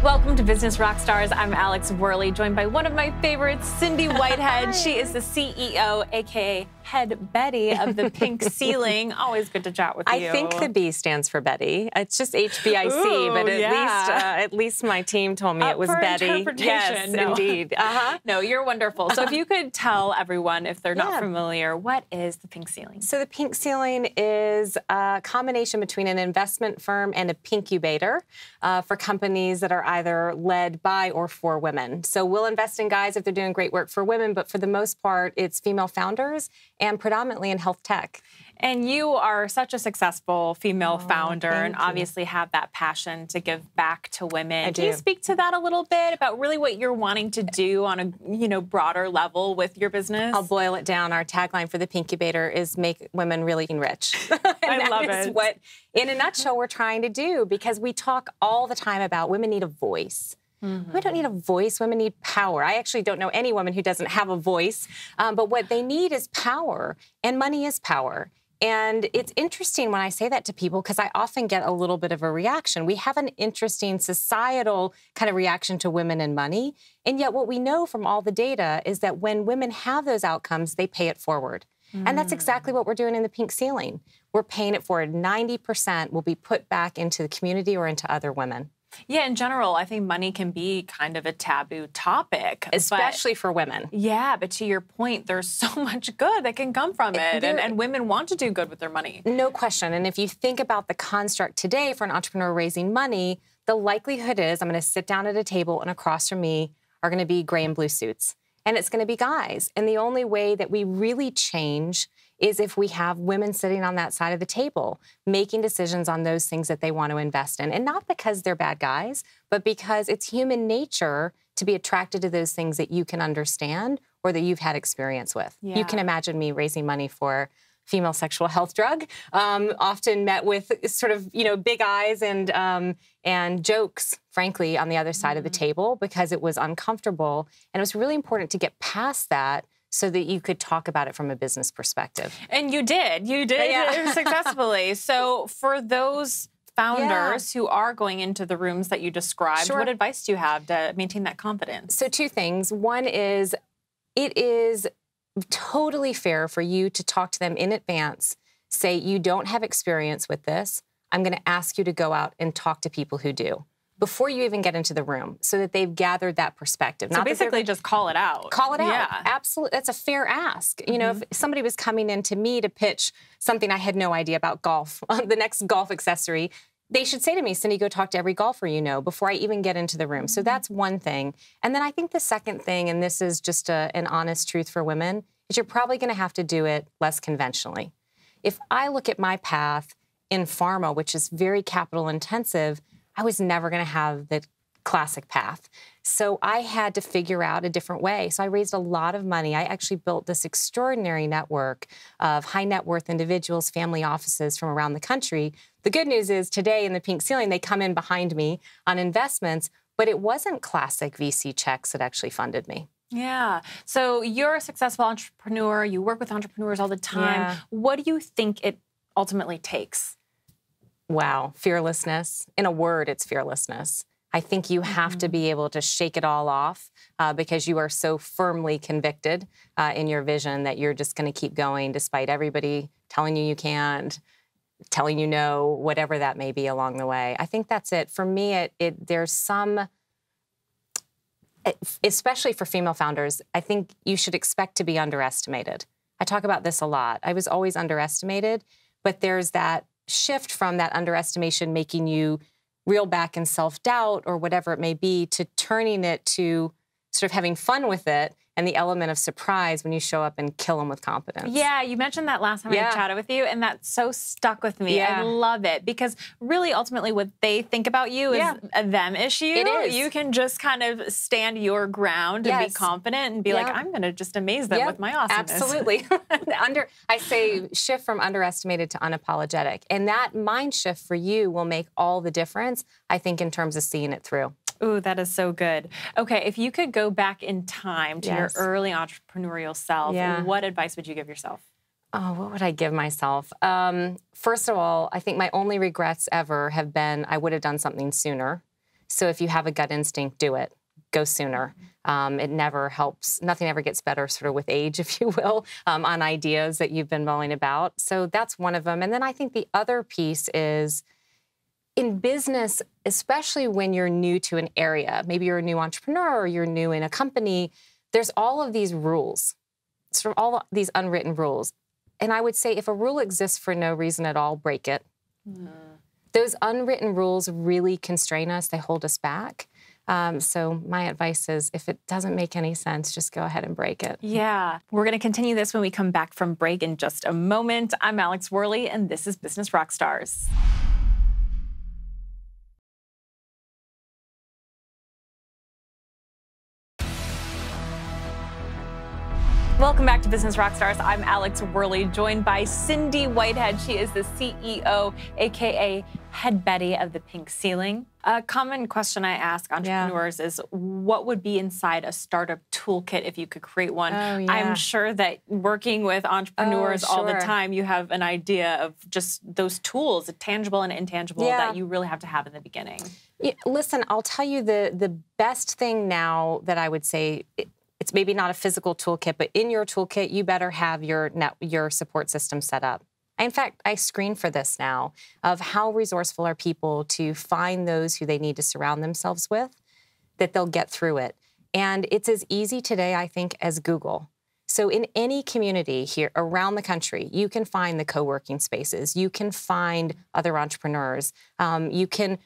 Welcome to Business Rockstars. I'm Alex Worley, joined by one of my favorites, Cindy Whitehead. She is the CEO, aka Head Betty of the Pink Ceiling. Always good to chat with you. I think the B stands for Betty. It's just HBIC, Ooh, but yeah. at least my team told me it was for Betty. Yes, no. indeed. No, you're wonderful. So if you could tell everyone, if they're not familiar, what is the Pink Ceiling? So the Pink Ceiling is a combination between an investment firm and a pinkubator for companies that are either led by or for women. So we'll invest in guys if they're doing great work for women, but for the most part, it's female founders and predominantly in health tech. And you are such a successful female founder and obviously have that passion to give back to women. Can you speak to that a little bit about really what you're wanting to do on a broader level with your business? I'll boil it down. Our tagline for the Pinkubator is make women really rich. I love it. That is what, in a nutshell, we're trying to do, because we talk all the time about women need a voice. We don't need a voice. Women need power. I actually don't know any woman who doesn't have a voice, but what they need is power, and money is power. And it's interesting when I say that to people, because I often get a little bit of a reaction. We have an interesting societal kind of reaction to women and money, and yet what we know from all the data is that when women have those outcomes, they pay it forward. And that's exactly what we're doing in the Pink Ceiling. We're paying it forward. 90% will be put back into the community or into other women. Yeah, in general, I think money can be kind of a taboo topic. Especially for women. Yeah, but to your point, there's so much good that can come from it, and women want to do good with their money. No question. And if you think about the construct today for an entrepreneur raising money, the likelihood is I'm going to sit down at a table and across from me are going to be gray and blue suits. And it's going to be guys. And the only way that we really change is if we have women sitting on that side of the table, making decisions on those things that they want to invest in. And not because they're bad guys, but because it's human nature to be attracted to those things that you can understand or that you've had experience with. Yeah. You can imagine me raising money for female sexual health drug, often met with sort of, big eyes and jokes, frankly, on the other side of the table, because it was uncomfortable. And it was really important to get past that so that you could talk about it from a business perspective. And you did successfully. So for those founders who are going into the rooms that you described, what advice do you have to maintain that confidence? So two things. One is, it is totally fair for you to talk to them in advance, say, you don't have experience with this. I'm going to ask you to go out and talk to people who do, before you even get into the room, so that they've gathered that perspective. So basically just call it out. Call it out. Yeah. Absolutely. That's a fair ask. If somebody was coming in to me to pitch something I had no idea about golf, the next golf accessory, they should say to me, Cindy, go talk to every golfer you know before I even get into the room. So that's one thing. And then I think the second thing, and this is just an honest truth for women, is you're probably going to have to do it less conventionally. If I look at my path in pharma, which is very capital intensive, I was never going to have the classic path. So I had to figure out a different way. So I raised a lot of money. I actually built this extraordinary network of high net worth individuals, family offices from around the country. The good news is today in the Pink Ceiling, they come in behind me on investments, but it wasn't classic VC checks that actually funded me. Yeah. So you're a successful entrepreneur. You work with entrepreneurs all the time. Yeah. What do you think it ultimately takes? Wow. Fearlessness. In a word, it's fearlessness. I think you have to be able to shake it all off because you are so firmly convicted in your vision that you're just going to keep going despite everybody telling you can't, telling you no, whatever that may be along the way. I think that's it. For me, there's some, especially for female founders, I think you should expect to be underestimated. I talk about this a lot. I was always underestimated, but there's that shift from that underestimation making you reel back in self-doubt or whatever it may be to turning it to sort of having fun with it and the element of surprise when you show up and kill them with confidence. Yeah, you mentioned that last time I chatted with you, and that so stuck with me. I love it because really, ultimately, what they think about you is a them issue. It is. You can just kind of stand your ground and be confident and be like, I'm going to just amaze them with my awesomeness. Absolutely. I say shift from underestimated to unapologetic. And that mind shift for you will make all the difference, I think, in terms of seeing it through. Ooh, that is so good. Okay, if you could go back in time to your early entrepreneurial self, what advice would you give yourself? Oh, what would I give myself? First of all, I think my only regrets ever have been I would have done something sooner. So if you have a gut instinct, do it. Go sooner. It never helps. Nothing ever gets better sort of with age, if you will, on ideas that you've been mulling about. So that's one of them. And then I think the other piece is in business, especially when you're new to an area, maybe you're a new entrepreneur or you're new in a company, there's all of these rules, sort of all these unwritten rules. And I would say if a rule exists for no reason at all, break it. Those unwritten rules really constrain us. They hold us back. So my advice is if it doesn't make any sense, just go ahead and break it. Yeah. We're going to continue this when we come back from break in just a moment. I'm Alex Worley, and this is Business Rockstars. Welcome back to Business Rockstars. I'm Alex Worley, joined by Cindy Whitehead. She is the CEO, aka Head Betty of the Pink Ceiling. A common question I ask entrepreneurs is, what would be inside a startup toolkit if you could create one? I'm sure that working with entrepreneurs all the time, you have an idea of just those tools, tangible and intangible, that you really have to have in the beginning. Listen, I'll tell you the best thing now that I would say, it's maybe not a physical toolkit, but in your toolkit, you better have your support system set up. In fact, I screen for this now of how resourceful are people to find those who they need to surround themselves with, that they'll get through it. And it's as easy today, I think, as Google. So in any community here around the country, you can find the co-working spaces. You can find other entrepreneurs. You can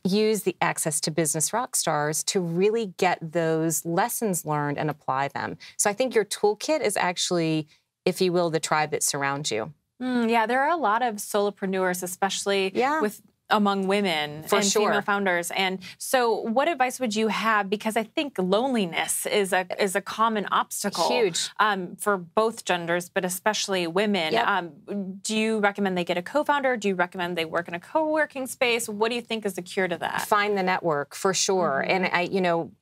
use the access to Business Rockstars to really get those lessons learned and apply them. So I think your toolkit is actually, if you will, the tribe that surrounds you. Yeah, there are a lot of solopreneurs, especially among women and female founders. And so what advice would you have? Because I think loneliness is a common obstacle. Huge. For both genders, but especially women. Do you recommend they get a co-founder? Do you recommend they work in a co-working space? What do you think is the cure to that? Find the network, for sure. And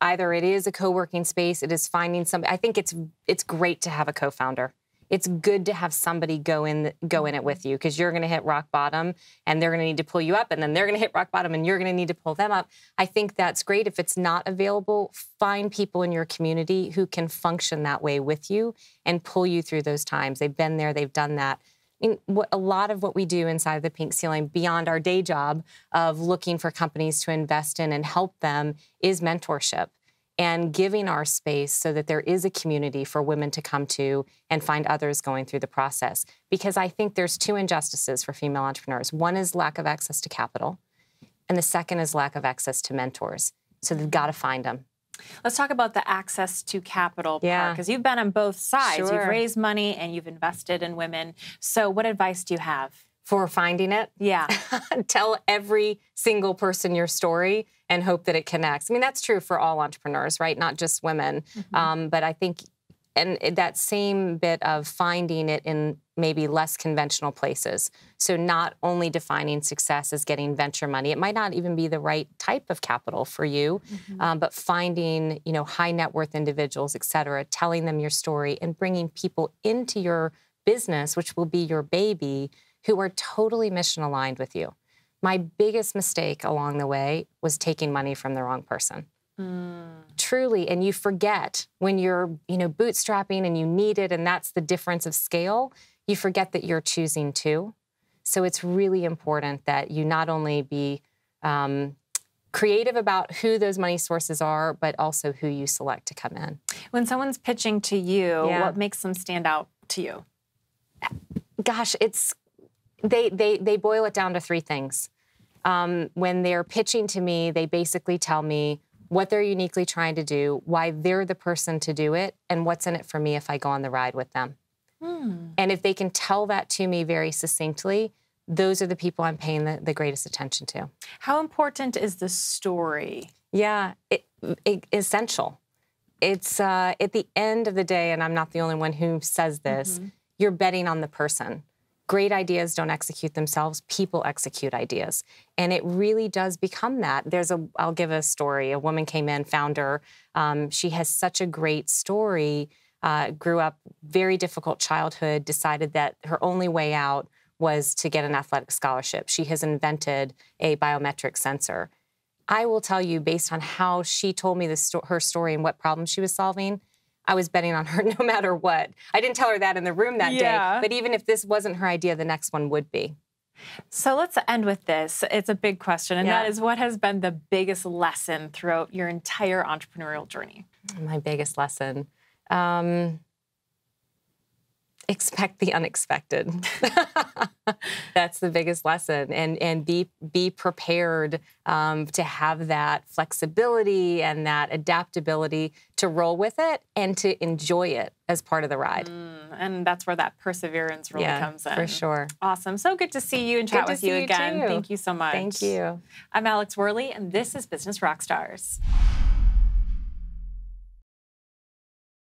either it is a co-working space, it is finding somebody. I think it's great to have a co-founder. It's good to have somebody go in it with you, because you're going to hit rock bottom and they're going to need to pull you up, and then they're going to hit rock bottom and you're going to need to pull them up. I think that's great. If it's not available, find people in your community who can function that way with you and pull you through those times. They've been there, they've done that. A lot of what we do inside of the Pink Ceiling, beyond our day job of looking for companies to invest in and help them, is mentorship. And giving our space so that there is a community for women to come to and find others going through the process. Because I think there's two injustices for female entrepreneurs. One is lack of access to capital, and the second is lack of access to mentors. So they've got to find them. Let's talk about the access to capital part, because you've been on both sides. You've raised money and you've invested in women. So what advice do you have? For finding it? Yeah. Tell every single person your story and hope that it connects. I mean, that's true for all entrepreneurs, right? Not just women. But I think, and that same bit of finding it in maybe less conventional places. So not only defining success as getting venture money, it might not even be the right type of capital for you, but finding, high net worth individuals, et cetera, telling them your story and bringing people into your business, which will be your baby, who are totally mission aligned with you. My biggest mistake along the way was taking money from the wrong person. Truly, and you forget when you're, bootstrapping and you need it, and that's the difference of scale, you forget that you're choosing too. So it's really important that you not only be creative about who those money sources are, but also who you select to come in. When someone's pitching to you, what makes them stand out to you? Gosh, they boil it down to three things. When they're pitching to me, they basically tell me what they're uniquely trying to do, why they're the person to do it, and what's in it for me if I go on the ride with them. And if they can tell that to me very succinctly, those are the people I'm paying the greatest attention to. How important is the story? Yeah, essential. It's at the end of the day, and I'm not the only one who says this, you're betting on the person. Great ideas don't execute themselves. People execute ideas. And it really does become that. I'll give a story. A woman came in, founder. She has such a great story, grew up, very difficult childhood, decided that her only way out was to get an athletic scholarship. She has invented a biometric sensor. I will tell you, based on how she told me her story and what problem she was solving, I was betting on her no matter what. I didn't tell her that in the room that day, but even if this wasn't her idea, the next one would be. So let's end with this. It's a big question, and that is, what has been the biggest lesson throughout your entire entrepreneurial journey? My biggest lesson? Expect the unexpected. That's the biggest lesson, and be prepared to have that flexibility and that adaptability to roll with it and to enjoy it as part of the ride. And that's where that perseverance really comes in. For sure. Awesome. So good to see you and chat with you again. Thank you so much. Thank you. I'm Alex Worley, and this is Business Rockstars.